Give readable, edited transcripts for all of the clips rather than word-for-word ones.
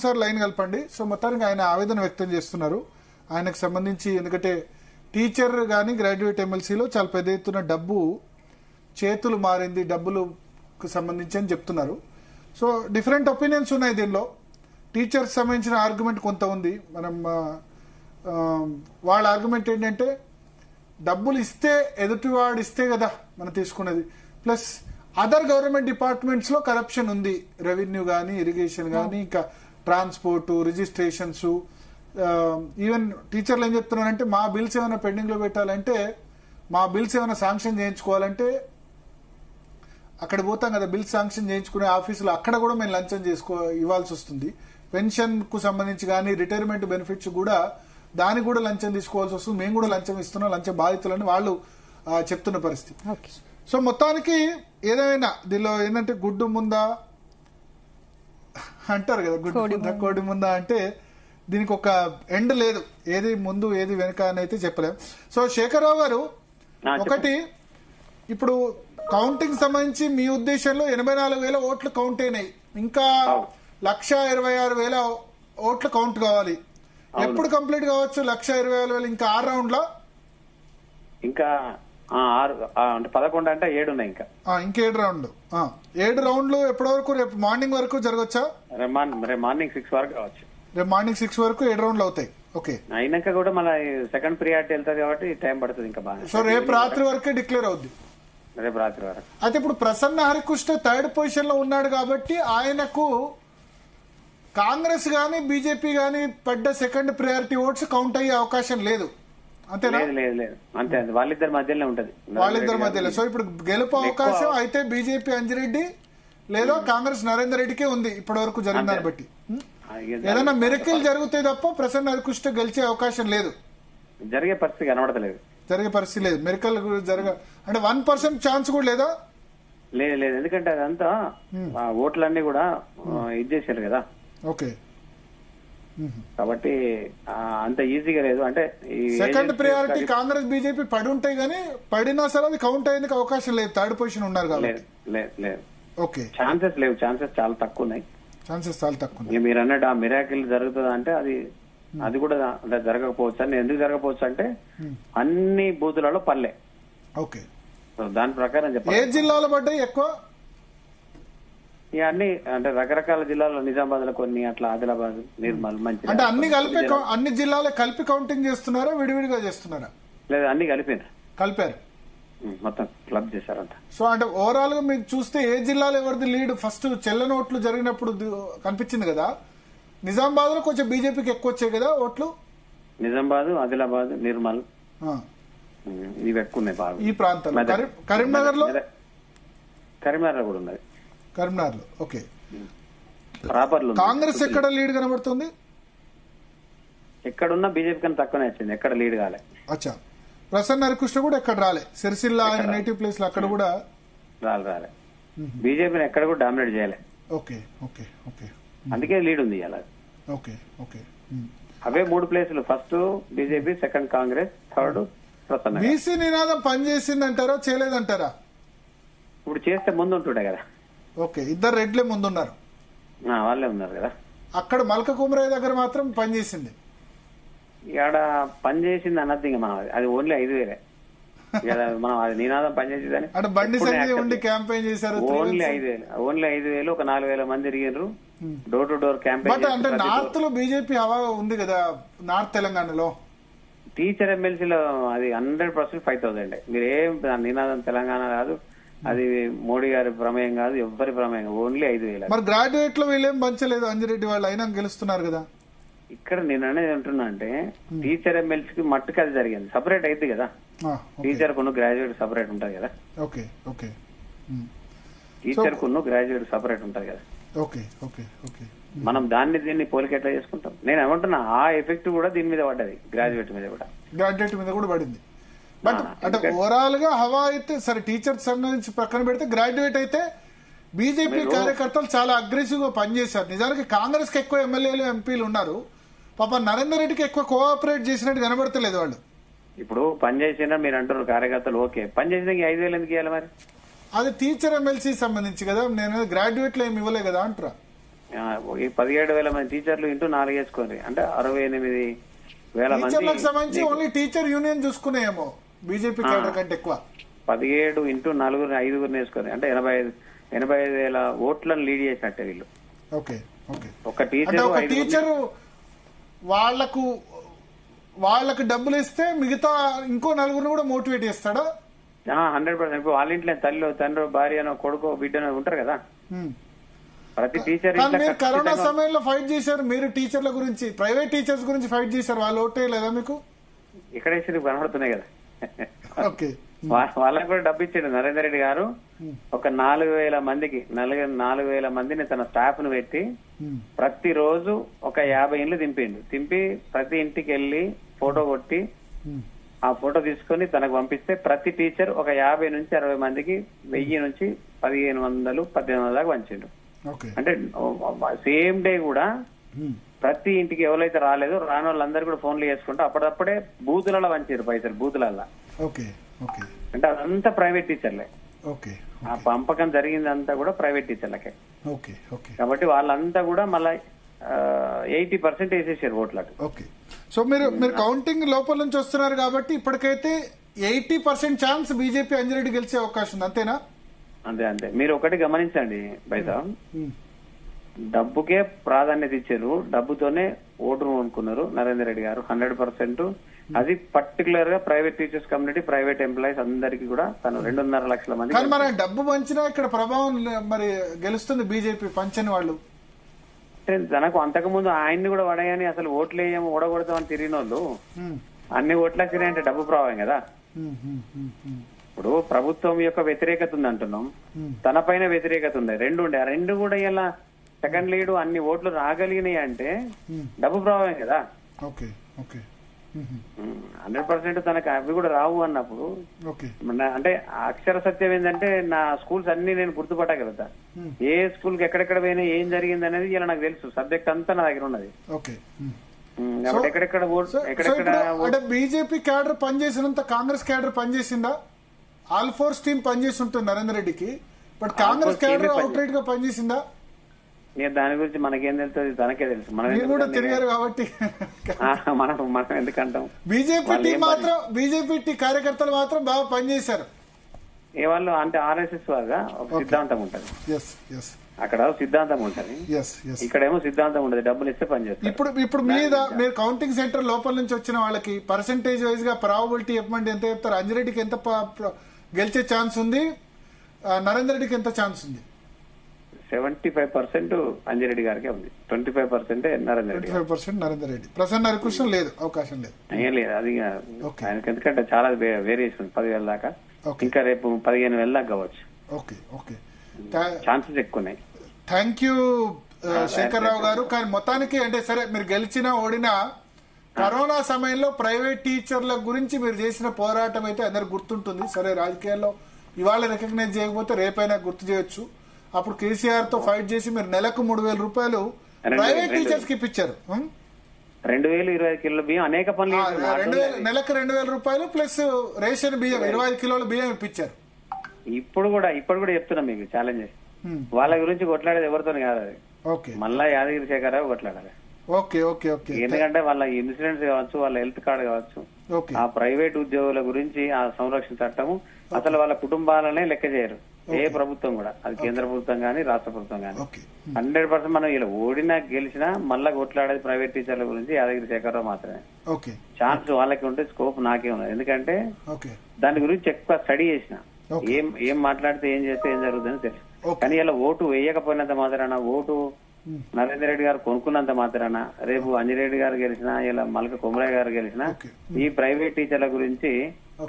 Sir line కలపండి. So మొత్తానికి ఆయన ఆవేదన వ్యక్తం చేస్తున్నారు. ఆయనకు సంబంధించి ఎందుకంటే టీచర్ కానీ గ్రాడ్యుయేట్ ఎమ్మెల్సీలో చాలా పెద్ద ఎత్తున డబ్బు చేతులు మారింది, డబ్బులకు సంబంధించి అని చెప్తున్నారు. సో డిఫరెంట్ ఒపీనియన్స్ ఉన్నాయి దీనిలో. టీచర్స్ సంబంధించిన ఆర్గ్యుమెంట్ కొంత ఉంది. మనం వాళ్ళ ఆర్గ్యుమెంట్ ఏంటంటే డబ్బులు ఇస్తే ఎదుటివాడు ఇస్తే కదా మనం తీసుకునేది, ప్లస్ అదర్ గవర్నమెంట్ డిపార్ట్మెంట్స్ లో కరప్షన్ ఉంది. రెవెన్యూ కానీ, ఇరిగేషన్ కానీ, ఇంకా ట్రాన్స్పోర్ట్, రిజిస్ట్రేషన్స్, ఈవెన్ టీచర్లు ఏం చెప్తున్నారంటే మా బిల్స్ ఏమైనా పెండింగ్ లో పెట్టాలంటే, మా బిల్స్ ఏమైనా శాంక్షన్ చేయించుకోవాలంటే అక్కడ పోతాం కదా, బిల్స్ శాంక్షన్ చేయించుకునే ఆఫీసులో అక్కడ కూడా మేము లంచం ఇవ్వాల్సి వస్తుంది. పెన్షన్ కు సంబంధించి కానీ, రిటైర్మెంట్ బెనిఫిట్స్ కూడా దానికి కూడా లంచం తీసుకోవాల్సి వస్తుంది. మేము కూడా లంచం ఇస్తున్నాం, లంచం బాధితులని వాళ్ళు చెప్తున్న పరిస్థితి. సో మొత్తానికి ఏదైనా దీనిలో ఏంటంటే గుడ్డు ముందా అంటారు కదా, గుడ్డు ముందా కోడి ముందా అంటే దీనికి ఒక ఎండ్ లేదు, ఏది ముందు ఏది వెనుక అని అయితే చెప్పలేం. సో శేఖరరావు గారు, ఒకటి ఇప్పుడు కౌంటింగ్ సంబంధించి మీ ఉద్దేశంలో 84,000 ఓట్లు కౌంట్ అయినాయి, ఇంకా 1,26,000 ఓట్లు కౌంట్ కావాలి. ఎప్పుడు కంప్లీట్ కావచ్చు 1,26,000? ఇంకా 6 రౌండ్ల, ఇంకా 11 అంటే 7 ఉన్నాయి. ఇంకా 7 రౌండ్లు. 7 రౌండ్లు ఎప్పటి వరకు? రేపు మార్నింగ్ వరకు జరగచ్చా? రేపు మార్నింగ్ 6 వరకు కావచ్చు. రేపు మార్నింగ్ 6 వరకు 7 రౌండ్లు అవుతాయి. ఓకే, అయినాక కూడా మళ్ళీ సెకండ్ ప్రియారిటీ వెళ్తుంది కాబట్టి టైం పడుతుంది ఇంకా బాగా. సో రేపు రాత్రి వరకే డిక్లేర్ అవుద్ది. రేపు రాత్రి వరకు. అయితే ఇప్పుడు ప్రసన్న హరికృష్ణ 3rd పొజిషన్ లో ఉన్నాడు కాబట్టి ఆయనకు కాంగ్రెస్ గానీ బీజేపీ గానీ పడ్డ సెకండ్ ప్రయారిటీ ఓట్స్ కౌంట్ అయ్యే అవకాశం లేదు, అంతేనా? లేదు, అంతే, వాళ్ళిద్దరి మధ్యలోనే ఉంటది, వాళ్ళిద్దరి మధ్యలో. సో ఇప్పుడు గెలుపు అవకాశం అయితే బీజేపీ అంజిరెడ్డి లేదా కాంగ్రెస్ నరేందర్ రెడ్డికే ఉంది ఇప్పటి వరకు జరిగిన దాన్ని బట్టి. ఏదైనా మెరికల్ జరిగితే తప్ప ప్రసన్న హరికృష్ణ గెలిచే అవకాశం లేదు, జరిగే పరిస్థితి కనబడతలేదు, జరిగే పరిస్థితి లేదు. మెరికల్ అంటే 1% ఛాన్స్ కూడా లేదా? లేదు, ఎందుకంటే అదంతా ఓట్లన్నీ కూడా ఇది చేశారు కదా. ఓకే, కాబట్టి అంత ఈజీగా లేదు. అంటే సెకండ్ ప్రయారిటీ కాంగ్రెస్ బీజేపీ పడి ఉంటాయి కానీ పడినా సరే అది కౌంట్ అయ్యేందుకు అవకాశం లేదు, 3rd పొజిషన్ ఉన్నారు కాబట్టి. లేదు. ఓకే, ఛాన్సెస్ లేవు, ఛాన్సెస్ చాలా తక్కువ ఉన్నాయి. ఛాన్సెస్ చాలా తక్కువ. మీరు అన్నట్టు ఆ మిరాకిల్ జరుగుతుందా అంటే అది కూడా జరగకపోవచ్చు. అని ఎందుకు జరగకపోవచ్చు అంటే అన్ని బూతులలో పల్లె. ఓకే, దాని ప్రకారం చెప్పాలి. ఏ జిల్లాలో పడ్డాయి ఎక్కువ? ఇక అన్ని అంటే రకరకాల జిల్లాలో, నిజామాబాద్ లో కొన్ని, అట్లా ఆదిలాబాద్, నిర్మల్, మంచి అంటే అన్ని జిల్లాలో కలిపి కౌంటింగ్ చేస్తున్నారా, విడివిడిగా చేస్తున్నారా? లేదు, అన్ని కలిపారు, మొత్తం క్లబ్ చేశారంట. సో అంటే ఓవరాల్ గా మీకు చూస్తే ఏ జిల్లాలో ఎవరిది లీడ్? ఫస్ట్ చెల్లెన ఓట్లు జరిగినప్పుడు కనిపించింది కదా, నిజామాబాద్ లో కొంచెం బీజేపీకి ఎక్కువ వచ్చాయి కదా ఓట్లు. నిజామాబాద్, ఆదిలాబాద్, నిర్మల్ ఇవి ఎక్కువ ఉన్నాయి బాగా ఈ ప్రాంతంలో. కరీంనగర్ లో కూడా ఉన్నది. కరీంనగర్ లో ఓకే. ప్రాపర్లో కాంగ్రెస్ ఎక్కడ లీడ్ కనబడుతుంది? ఎక్కడున్నా బీజేపీ కన్నా తక్కువనే వచ్చింది, ఎక్కడ లీడ్ కాలే. అచ్చా, ప్రసన్న హరికృష్ణ కూడా ఎక్కడ రాలే, సిరిసిల్ల ఆయన నేటివ్ ప్లేస్ లో అక్కడ కూడా రాలే. బీజేపీని ఎక్కడ కూడా డామినేట్ చేయలే. ఓకే ఓకే ఓకే, అందుకే లీడ్ ఉంది అలా. ఓకే ఓకే, అవే 3 ప్లేసులు, first BJP, second Congress, third Prasanna. BC నినాదం పనిచేసిందంటారా చేయలేదంటారా? ఇప్పుడు చేస్తే ముందు ఉంటుండే కదా. ఓకే, 2 రెడ్లే ముందున్నారు, వాళ్ళే ఉన్నారు కదా. అక్కడ మల్క కుమరయ్య దగ్గర మాత్రం పనిచేసింది. ఇక్కడ పనిచేసింది అన్నది ఇంకా మనం అది ఓన్లీ 5,000 మనం అది నినాదం పనిచేసేదని అంటే బండి సంజయ్ ఉండి క్యాంపెయిన్ చేశారు. ఓన్లీ 5,000 ఒక 4,000 మంది తిరిగారు door to door campaign. But అంటే నార్త్ లో బీజేపీ హవా ఉంది కదా, నార్త్ తెలంగాణలో. టీచర్ ఎమ్మెల్సీలో అది 100% 5,000. మీరు ఏం నినాదం తెలంగాణ కాదు, అది మోడీ గారి ప్రమేయం కాదు, ఎవ్వరి ప్రమేయం, ఓన్లీ 5,000. మరి గ్రాడ్యుయేట్ లో వీళ్ళేం పంచలేదు, అంజిరెడ్డి వాళ్ళు అయినా గెలుస్తున్నారు కదా. ఇక్కడ నేను అనేది అంటున్నా అంటే టీచర్ ఎమ్మెల్సీకి మట్టుకు అది జరిగింది, సపరేట్ అయింది కదా. టీచర్ కును గ్రాడ్యుయేట్ సపరేట్ ఉంటది కదా. ఓకే ఓకే, టీచర్ కును గ్రాడ్యుయేట్ సపరేట్ ఉంటది కదా. ఓకే ఓకే ఓకే, మనం దీన్ని పోలిక ఎట్లా చేసుకుంటాం? నేను ఏమంటున్నా ఆ ఎఫెక్ట్ కూడా దీని మీద పడ్డది, గ్రాడ్యుయేట్ మీద కూడా పడింది. బట్ అంటే ఓవరాల్ గా హవా అయితే సరే, టీచర్ సంబంధించి పక్కన పెడితే గ్రాడ్యుయేట్ అయితే బీజేపీ కార్యకర్తలు చాలా అగ్రెసివ్ గా పనిచేశారు. నిజానికి కాంగ్రెస్ కి ఎక్కువ ఎమ్మెల్యేలు, ఎంపీలు ఉన్నారు. పాప నరేందర్ రెడ్డికి ఎక్కువ కోఆపరేట్ చేసినట్టు కనబడతలేదు వాళ్ళు. ఇప్పుడు పనిచేసినా మీరు అంటారు కార్యకర్తలు, ఓకే, పనిచేసిన 5,000 ఎందుకు ఇవ్వాలి మరి? అది టీచర్ ఎమ్మెల్సీ సంబంధించి కదా, నేను గ్రాడ్యుయేట్ లో ఏమి ఇవ్వలే కదా అంటారా. ఈ 17,000 మంది టీచర్లు ఇంటూ 4 వేసుకోండి అంటే 68,000 మంది టీచర్లకు సంబంధించి ఓన్లీ టీచర్ యూనియన్ చూసుకునేమో బీజేపీ కేడర్ కంటే ఎక్కువ. 17 ఇంటూ 4 5 వేసుకొని అంటే 85,000 ఓట్లను లీడ్ చేసినట్టే వీళ్ళు. Okay okay. ఒక టీచరు వాళ్ళకు డబ్బులు ఇస్తే మిగతా ఇంకో నలుగురిని కూడా మోటివేట్ చేస్తాడా? 100%. ఇప్పుడు వాళ్ళ ఇంట్లో తల్లి తండ్రి భార్య కొడుకో బిడ్డ ఉంటారు కదా ప్రతి టీచర్. మీరు కరోనా సమయంలో ఫైట్ చేశారు, మీరు టీచర్ల గురించి ప్రైవేట్ టీచర్స్ గురించి ఫైట్ చేశారు, వాళ్ళు ఓటే లేదా మీకు? ఇక్కడేసి కనబడుతున్నాయి కదా. ఓకే. వాళ్ళకి కూడా డబ్బు ఇచ్చాడు నరేందర్ రెడ్డి గారు. ఒక 4,000 మందికి 4,000 మందిని తన స్టాఫ్ ను పెట్టి ప్రతిరోజు ఒక 50 ఇండ్లు దింపి ప్రతి ఇంటికి వెళ్లి ఫోటో కొట్టి ఆ ఫోటో తీసుకొని తనకు పంపిస్తే ప్రతి టీచర్ ఒక 50 నుంచి 60 మందికి 1000 నుంచి 1,500 1,800 దాకా పంచిండు. అంటే సేమ్ డే కూడా ప్రతి ఇంటికి ఎవరైతే రాలేదో రాని వాళ్ళందరూ కూడా ఫోన్లు చేసుకుంటూ అప్పుడప్పుడే బూతులలో పంచారు పైసలు బూతులలో. అంటే అదంతా ప్రైవేట్ టీచర్లే. ఆ పంపకం జరిగిందంతా కూడా ప్రైవేట్ టీచర్లకే. కాబట్టి వాళ్ళంతా కూడా మళ్ళా 80% వేసేసారు ఓట్లకు. ఓకే. సో మీరు కౌంటింగ్ లోపల నుంచి వస్తున్నారు కాబట్టి ఇప్పటికైతే 80% ఛాన్స్ బీజేపీ అంజిరెడ్డి గెలిచే అవకాశం ఉంది, అంతేనా? అంతే. మీరు ఒకటి గమనించండి బయట, డబ్బుకే ప్రాధాన్యత ఇచ్చారు, డబ్బుతోనే ఓటు కొనుక్కున్నారు నరేందర్ రెడ్డి గారు 100%. అది పర్టికులర్ గా private teachers community, private employees అందరికి కూడా తను 2.5 లక్షల మంది. కానీ మన డబ్బు పంచినా ఇక్కడ ప్రభావం మరి గెలుస్తుంది బీజేపీ పంచని వాళ్ళు. తనకు అంతకు ముందు ఆయన్ని కూడా వడయని అసలు ఓట్లు వేయము ఓడగొడతామని తిరిగిన వాళ్ళు అన్ని ఓట్లు వచ్చినాయంటే డబ్బు ప్రభావం కదా. ఇప్పుడు ప్రభుత్వం యొక్క వ్యతిరేకత ఉంది అంటున్నాం, తన పైన వ్యతిరేకత ఉంది, రెండు ఉండే. ఆ రెండు కూడా ఇలా సెకండ్ లీడ్ అన్ని ఓట్లు రాగలిగినాయి అంటే డబ్బు ప్రభావం కదా. 100% తనకు అవి కూడా రావు అన్నప్పుడు అంటే అక్షర సత్యం ఏంటంటే నా స్కూల్స్ అన్ని నేను గుర్తుపట్టగలుగుతా, ఏ స్కూల్ కి ఎక్కడెక్కడ పోయినా ఏం జరిగింది అనేది ఇలా నాకు తెలుసు, సబ్జెక్ట్ అంతా నా దగ్గర ఉన్నది. అంటే బీజేపీ క్యాడర్ పనిచేసినంత కాంగ్రెస్ క్యాడర్ పనిచేసిందా? ఆల్ ఫోర్స్ టీమ్ పనిచేసి ఉంటుంది నరేందర్ రెడ్డికి, but Congress cadre out right గా పనిచేసిందా? దాని గురించి మనకేం తెలుస్తుంది, తనకే తెలుసు. మనం కూడా తిరిగారు కాబట్టి మనం ఎందుకంటాం. బీజేపీ కార్యకర్తలు మాత్రం బాగా పనిచేశారు. ఏ వాళ్ళు అంటే ఆర్ఎస్ఎస్ వాగా ఒక సిద్ధాంతం ఉంటది, అక్కడ సిద్ధాంతం ఉంటది, ఇక్కడేమో సిద్ధాంతం ఉండదు, డబ్బులు ఇస్తే పనిచేస్తారు. ఇప్పుడు మీరు కౌంటింగ్ సెంటర్ లోపల నుంచి వచ్చిన వాళ్ళకి పర్సెంటేజ్ వైజ్ గా ప్రాబబిలిటీ చెప్పమంటే ఎంత చెప్తారు? అంజిరెడ్డికి ఎంత గెలిచే ఛాన్స్ ఉంది, నరేందర్ రెడ్డికి ఎంత ఛాన్స్ ఉంది? 75% అంజిరెడ్డి గారికే ఉంది, 25% నరేందర్ రెడ్డి. 25% నరేందర్ రెడ్డి. ప్రసన్న హరికృష్ణ లేదు, అవకాశం లేదు. ఏం లేదు అది ఆయనకి, ఎందుకంటే చాలా వేరియేషన్ 10,000 దాకా, ఇంకా రేపు 15,000 దాకా కావచ్చు. ఛాన్సెస్ ఎక్కువ ఉన్నాయి. థ్యాంక్ యూ శేఖర్ రావు గారు. కానీ మొత్తానికి అంటే సరే మీరు గెలిచినా ఓడినా కరోనా సమయంలో ప్రైవేట్ టీచర్ల గురించి మీరు చేసిన పోరాటం అయితే అందరికి గుర్తుంటుంది. సరే రాజకీయాల్లో ఇవాళ రికగ్నైజ్ చేయకపోతే రేపైనా గుర్తు చేయొచ్చు. అప్పుడు కేసీఆర్ తో ఫైట్ చేసి మీరు నెలకు 3,000 రూపాయలు ప్రైవేట్ టీచర్స్ కి ఇప్పించారు. 2,020 కిలోల బియ్యం అనేక పనులు, నెలకు 2,000 రూపాయలు ప్లస్ రేషన్ బియ్యం 25 కిలోల బియ్యం ఇప్పించారు. ఇప్పుడు కూడా చెప్తున్నా మీకు ఛాలెంజ్, వాళ్ళ గురించి కొట్లాడేది ఎవరితో కాదు, అది మళ్ళా యాదగిరి శేఖరరావు కొట్లాడాలి. ఎందుకంటే వాళ్ళ ఇన్సూరెన్స్ కావచ్చు, వాళ్ళ హెల్త్ కార్డు కావచ్చు, ఆ ప్రైవేట్ ఉద్యోగుల గురించి ఆ సంరక్షణ చట్టము అసలు వాళ్ళ కుటుంబాలనే లెక్క చేయరు ఏ ప్రభుత్వం కూడా, అది కేంద్ర ప్రభుత్వం గానీ రాష్ట్ర ప్రభుత్వం గానీ. 100% మనం ఇలా ఓడినా గెలిచినా మళ్ళా కొట్లాడేది ప్రైవేట్ టీచర్ల గురించి యాదగిరి శేఖరరావు మాత్రమే. ఛాన్స్ వాళ్ళకి ఉంటే స్కోప్ నాకే ఉన్నది, ఎందుకంటే దాని గురించి ఎక్కువ స్టడీ చేసిన, ఏం మాట్లాడితే ఏం చేస్తే ఏం జరుగుతుందని తెలుసు. కానీ ఇలా ఓటు వేయకపోయినంత మాత్రాన, ఓటు నరేందర్ రెడ్డి గారు కొనుక్కున్నంత మాత్రాన రేపు అంజిరెడ్డి గారు గెలిచినా ఇలా మల్క కొమరయ్య గారు గెలిచినా ఈ ప్రైవేట్ టీచర్ల గురించి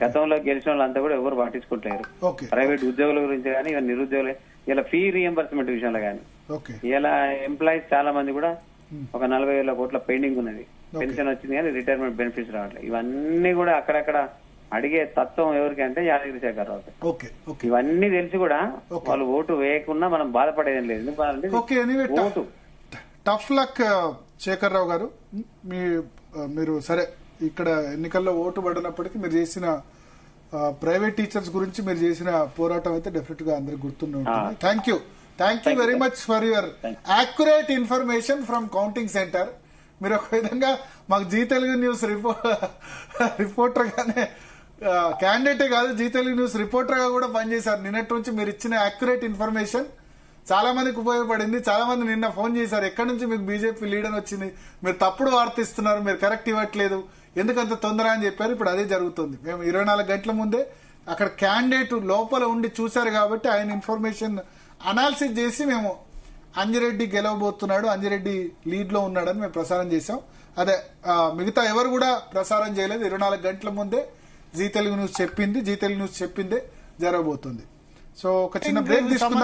గతంలో గెలిచిన వాళ్ళంతా కూడా ఎవరు పట్టించుకుంటారు. ప్రైవేట్ ఉద్యోగుల గురించి కానీ నిరుద్యోగులు ఇలా ఫీ రీఎంబర్స్మెంట్ విషయంలో కానీ ఇలా ఎంప్లాయీస్ చాలా మంది కూడా ఒక 40,000 కోట్ల పెండింగ్ ఉన్నది, పెన్షన్ వచ్చింది కానీ రిటైర్మెంట్ బెనిఫిట్స్ రావట్లేదు. ఇవన్నీ కూడా అక్కడక్కడ అడిగే తత్వం ఎవరికి అంటే యాదగిరి శేఖరరావు. ఇవన్నీ తెలిసి కూడా వాళ్ళు ఓటు వేయకుండా మనం బాధపడేది లేదు, ఎందుకంటే vote tough luck. Shekhar Rao గారు, మీరు సరే ఇక్కడ ఎన్నికల్లో ఓటు పడినప్పటికీ మీరు చేసిన ప్రైవేట్ టీచర్స్ గురించి మీరు చేసిన పోరాటం అయితే డెఫినెట్ గా అందరికి గుర్తుండే ఉంటుంది. Thank you. Thank you very much for your accurate information from counting centre. మీరు ఒక విధంగా మాకు జీ తెలుగు న్యూస్ రిపోర్టర్ గానే క్యాండిడేటే కాదు, జీ తెలుగు న్యూస్ రిపోర్టర్ గా కూడా పనిచేశారు. నిన్నటి నుంచి మీరు ఇచ్చిన యాక్యురేట్ ఇన్ఫర్మేషన్ చాలా మందికి ఉపయోగపడింది. చాలా మంది నిన్న ఫోన్ చేశారు, ఎక్కడి నుంచి మీకు బీజేపీ లీడర్ వచ్చింది, మీరు తప్పుడు వార్త ఇస్తున్నారు, మీరు కరెక్ట్ ఇవ్వట్లేదు, ఎందుకంత తొందర అని చెప్పారు. ఇప్పుడు అదే జరుగుతుంది. మేము 24 గంటల ముందే అక్కడ క్యాండిడేట్ లోపల ఉండి చూశారు కాబట్టి ఆయన ఇన్ఫర్మేషన్ అనాలిసిస్ చేసి మేము అంజిరెడ్డి గెలవబోతున్నాడు, అంజిరెడ్డి లీడ్ లో ఉన్నాడని మేము ప్రసారం చేశాం. అదే మిగతా ఎవరు కూడా ప్రసారం చేయలేదు. 24 గంటల ముందే జీ తెలుగు న్యూస్ చెప్పింది, జీ తెలుగు న్యూస్ చెప్పిందే జరగబోతుంది. సో ఒక చిన్న బ్రేక్ తీసుకుందాం.